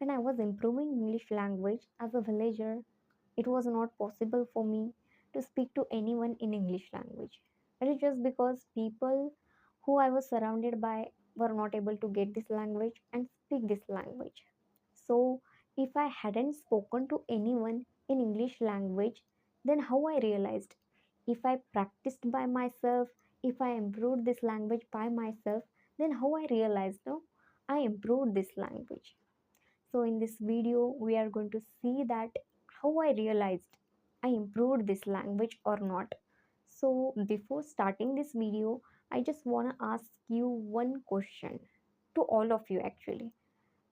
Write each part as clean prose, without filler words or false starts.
when I was improving English language as a villager, it was not possible for me to speak to anyone in English language. It is just because people who I was surrounded by were not able to get this language and speak this language. So, if I hadn't spoken to anyone in English language, then how I realized if I practiced by myself, if I improved this language by myself, then how I realized no, I improved this language. So in this video, we are going to see that how I realized I improved this language or not. So before starting this video, I just want to ask you one question to all of you actually.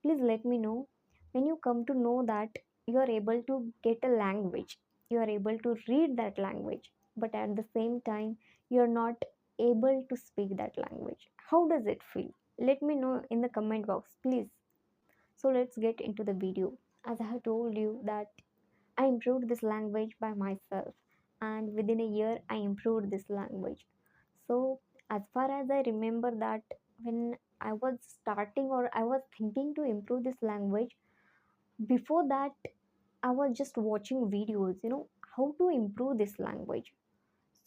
Please let me know when you come to know that you are able to get a language, you are able to read that language, but at the same time, you are not able to speak that language. How does it feel? Let me know in the comment box, please. So let's get into the video. As I have told you that I improved this language by myself, and within a year I improved this language. So as far as I remember that when I was starting or I was thinking to improve this language, before that I was just watching videos, how to improve this language.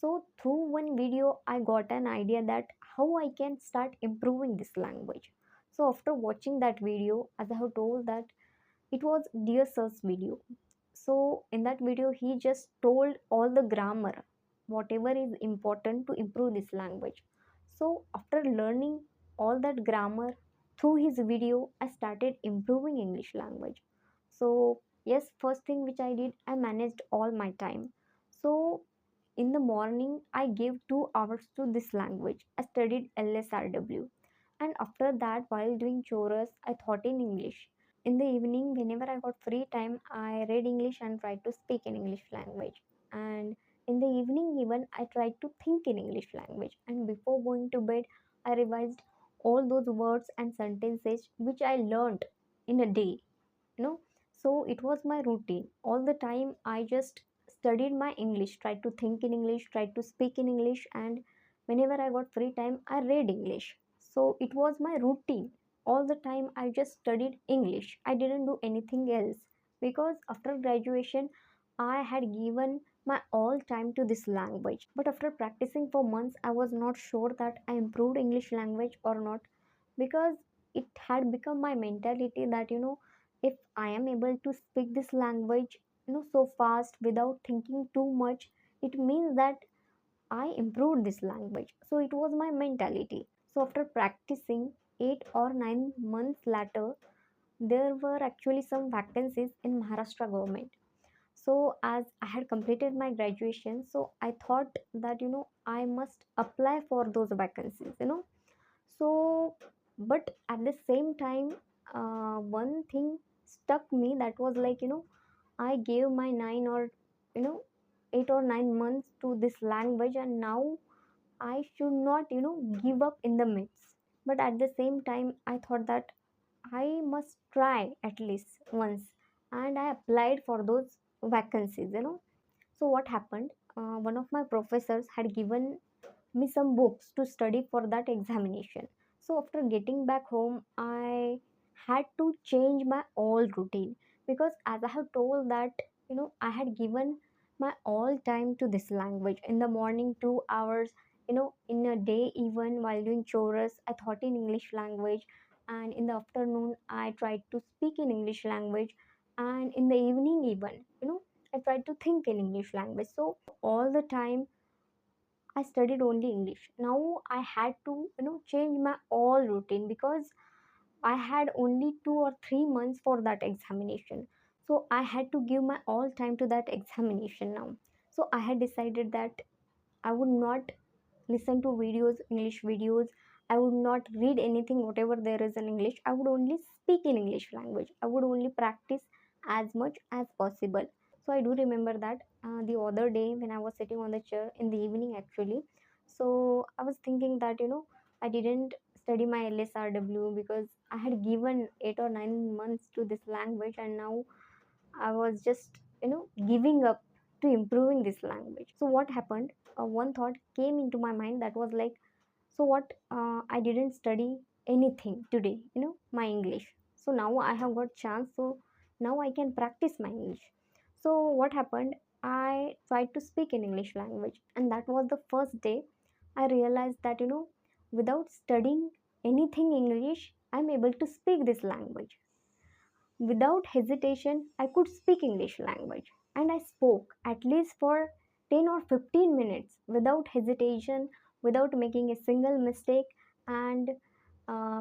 So through one video, I got an idea that how I can start improving this language. So after watching that video, as I have told that it was Dear Sir's video. So in that video, he just told all the grammar, whatever is important to improve this language. So after learning all that grammar through his video, I started improving English language. So yes, first thing which I did, I managed all my time. So in the morning, I gave 2 hours to this language. I studied LSRW. And after that, while doing chores, I thought in English. In the evening, whenever I got free time, I read English and tried to speak in English language. And in the evening, even I tried to think in English language. And before going to bed, I revised all those words and sentences which I learned in a day. You know, so it was my routine. All the time, I just studied my English, tried to think in English, tried to speak in English, and whenever I got free time, I read English. So it was my routine all the time. I just studied English. I didn't do anything else because after graduation I had given my all time to this language. But after practicing for months, I was not sure that I improved English language or not, because it had become my mentality that if I am able to speak this language so fast without thinking too much, it means that I improved this language. So it was my mentality. So after practicing 8 or 9 months later, there were actually some vacancies in Maharashtra government. So as I had completed my graduation, so I thought that I must apply for those vacancies. So, but at the same time, one thing stuck me, that was like I gave my 8 or 9 months to this language, and now I should not, give up in the midst. But at the same time, I thought that I must try at least once, and I applied for those vacancies. So, what happened? One of my professors had given me some books to study for that examination. So, after getting back home, I had to change my all routine, because, as I have told, that I had given my all time to this language. In the morning, 2 hours, in a day, even while doing chores, I thought in English language, and in the afternoon, I tried to speak in English language, and in the evening, even I tried to think in English language. So all the time I studied only English. Now I had to, change my all routine, because I had only 2 or 3 months for that examination. So I had to give my all time to that examination now. So I had decided that I would not listen to videos, English videos. I would not read anything, whatever there is in English. I would only speak in English language. I would only practice as much as possible. So I do remember that the other day when I was sitting on the chair in the evening actually. So I was thinking that I didn't study my LSRW, because I had given 8 or 9 months to this language, and now I was just, giving up to improving this language. So what happened? One thought came into my mind, that was like, so what? I didn't study anything today, my English. So now I have got chance, so now I can practice my English. So what happened, I tried to speak in English language, and that was the first day I realized that, without studying anything English, I'm able to speak this language. Without hesitation, I could speak English language, and I spoke at least for 10 or 15 minutes without hesitation, without making a single mistake, and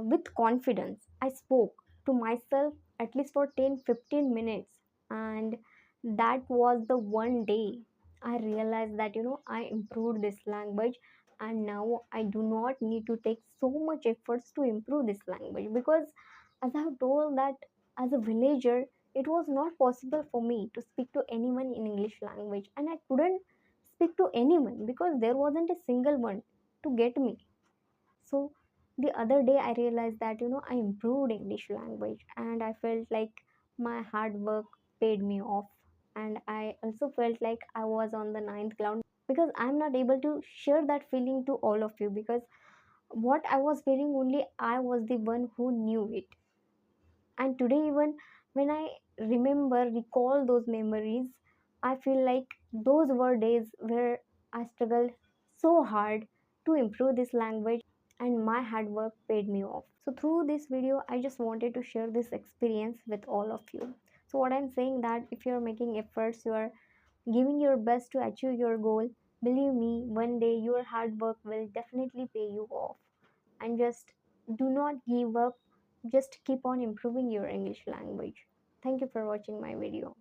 with confidence. I spoke to myself at least for 10-15 minutes, and that was the one day I realized that, I improved this language, and now I do not need to take so much efforts to improve this language, because as I have told that as a villager, it was not possible for me to speak to anyone in English language, and I couldn't speak to anyone because there wasn't a single one to get me. So the other day I realized that, I improved English language, and I felt like my hard work paid me off. And I also felt like I was on the ninth cloud, because I'm not able to share that feeling to all of you, because what I was feeling, only I was the one who knew it. And today, even when I recall those memories, I feel like those were days where I struggled so hard to improve this language, and my hard work paid me off. So through this video, I just wanted to share this experience with all of you. So what I'm saying, that if you're making efforts, you are giving your best to achieve your goal, believe me, one day your hard work will definitely pay you off. And just do not give up, just keep on improving your English language. Thank you for watching my video.